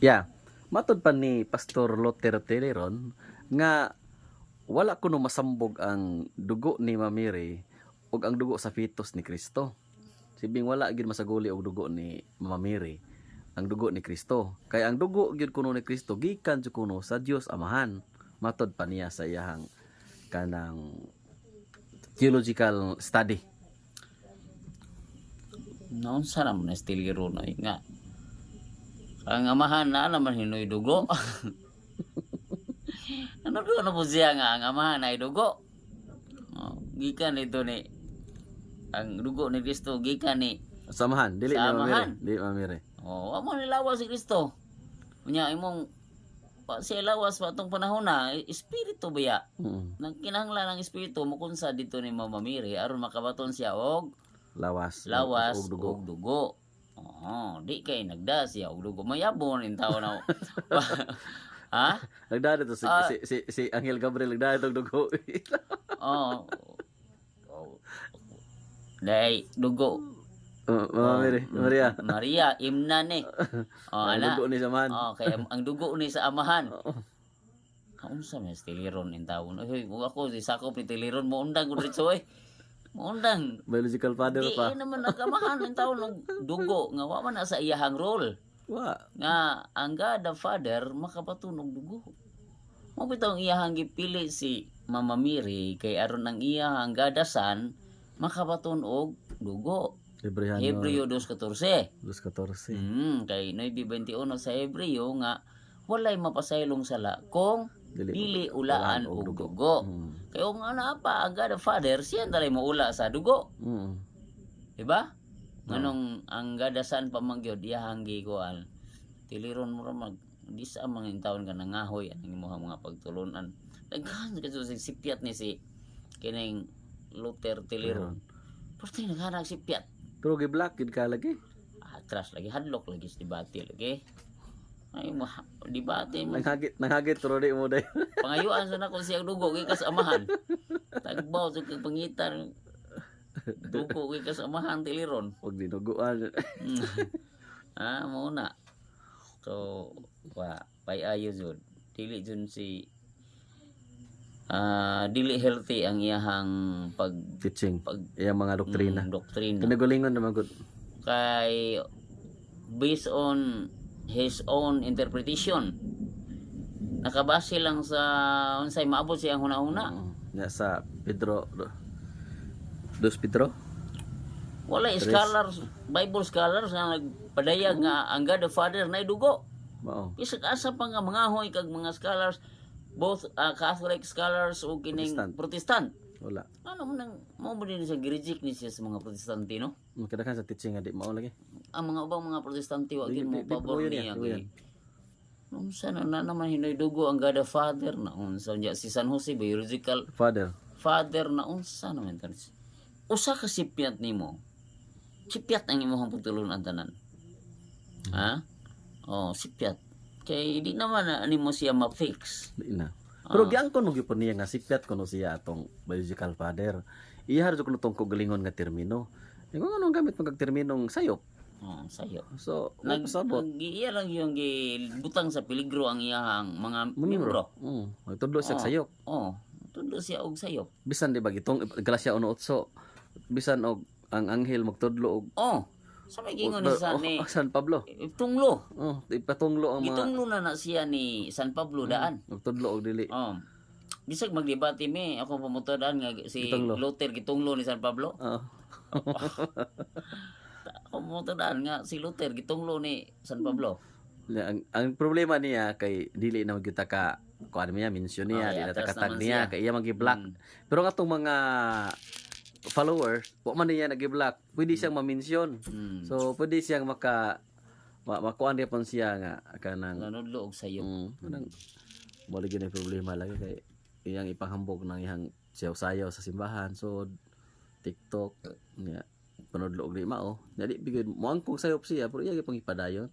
Yeah. Matod pa ni Pastor Luther Teleron nga wala kuno masambog ang dugo ni Mamiri ug ang dugo sa fetus ni Kristo. Sibing wala gyud masaguli og dugo ni Mamiri ang dugo ni Kristo. Kay ang dugo gyud kuno ni Kristo gikan jud kuno sa Dios Amahan. Matod pa niya sa iyang kanang theological study. Noon sa naman na stiliro na nga. Ang amahan na naman hinoy dugo. Ano doon na po siya nga ang amahan ay dugo. Gikan ito ni ang dugo ni Kristo gikan ni Samahan, dili sa ni Mamiri. amahan. Dili Mamiri. Amo nilawas si Kristo. Unya imong siya lawas pa itong panahon na, espiritu ba ya? Nang kinahanglan ng espiritu, mukunsa dito ni Mama Miri, aron makabaton siya og Lawas ug ug dugo. dugo. Di kay nagda siya og dugo. Mayabon in tao na. Ha? Nagdado to si Angel Gabriel nagdado og dugo. Oh. Dai dugo. Mamiri, Maria. Maria imna ni. Ang Ana. dugo ni Samahan. Kaya ang dugo ni sa amahan. Kaunsa man tiliron in tawon. Oy, ako si sakop ni tiliron mo undang ko dito oy. Mo undang. Biological father Di pa. naman nagamahan in tawon og dugo nga wa man na sa iyahang role. Wa. Nga ang God the Father makapatunog dugo. Mo bitaw ang iyahang gipili si Mama Miri kay aron ang iyahang gadasan makapatunog dugo. Hebreo 2:14. 2:14. Kay 9:21 sa Hebreo nga walay mapasaylong sala kung dili ulaan og dugo. Kay kung ana pa ang God the Father siya talay mo ula sa dugo. Diba? Nganong ang gadasan pamangyod iyahang gikuan. Tiliron mo ra mag di sa mga taon ka nangahoy ang imong mga pagtulunan. Daghan kasi sipiat ni si kining Luther Tiliron. Porte naghanag sipiat. Pero gi-black gid ka lagi. Atras lagi hadlok lagi sa debate lagi. Ay mo debate mo. Nanghagit pero di mo day. Pangayuan sa nako siyang dugo kay kasamahan. Tagbaw sa pangitan. Dugo kay kasamahan Tiliron. Wag dinuguan. Mo na. So, payayo jud. Dili jud si dili healthy ang iyahang Teaching. Iyang mga doktrina. Doktrina. Kinagulingon naman gud. Kay based on his own interpretation. Nakabase lang sa unsay maabot siyang hunahuna. Nya sa Pedro 2 Pedro. Wala scholars, Bible scholars na nagpadayag nga ang God the Father na dugo. Mao. Bisag asa pa nga mga hoy kag mga scholars both Catholic scholars o kining Protestant. Wala. Ano man mo din siya gireject ni siya sa mga Protestante no? Makadakan sa teaching nga di mao lagi. Ang mga ubang mga Protestante wa gid mo Di pabor yun niya. yan. Unsa na naman hinoy dugo ang God the Father na unsa niya si San Jose biological father na unsa naman tan. Usa ka sipiat nimo. Sipiat ang imong pagtulunan tanan. Ha? Sipiat. Kay di naman na nimo siya ma-fix. Di na. Pero giangkon mo gyud niya nga sipiat kuno siya atong biological father. Ihar jud kuno tong kagalingon nga termino. Kung anong gamit magag terminong sayop. Sayo. So, nagpasabot. Iya lang yung gibutang sa peligro ang iyahang mga membro. Nagtudlo siya sayop. Tudlo siya og sayop. Bisan di ba gitong Galacia 1:8. Bisan og ang anghel magtudlo og sa may gingon ni San Pablo. Tunglo. Ipatunglo ang mga Gitunglo na siya ni San Pablo daan. magtudlo og dili. Bisag magdebate mi ako pamutodaan nga si Luther gitunglo ni San Pablo. Ako pamutodaan nga si Luther gitunglo ni San Pablo. Ang problema niya kay dili na kita ka kuan niya mention niya, di na takatag niya kay iya magi-block. Pero nga tong mga follower, wa man niya nagi-block, pwede siyang ma-mention. So pwede siyang makuan dia pon siya nga kanang nanudlo og sayo. Kanang wala gyud problema lagi kay iyang ipanghambog ng iyang sayaw-sayaw sa simbahan. So TikTok niya panudlo og di mao. Jadi bigod mo ang kung sayop siya pero iya gyud pang ipadayon.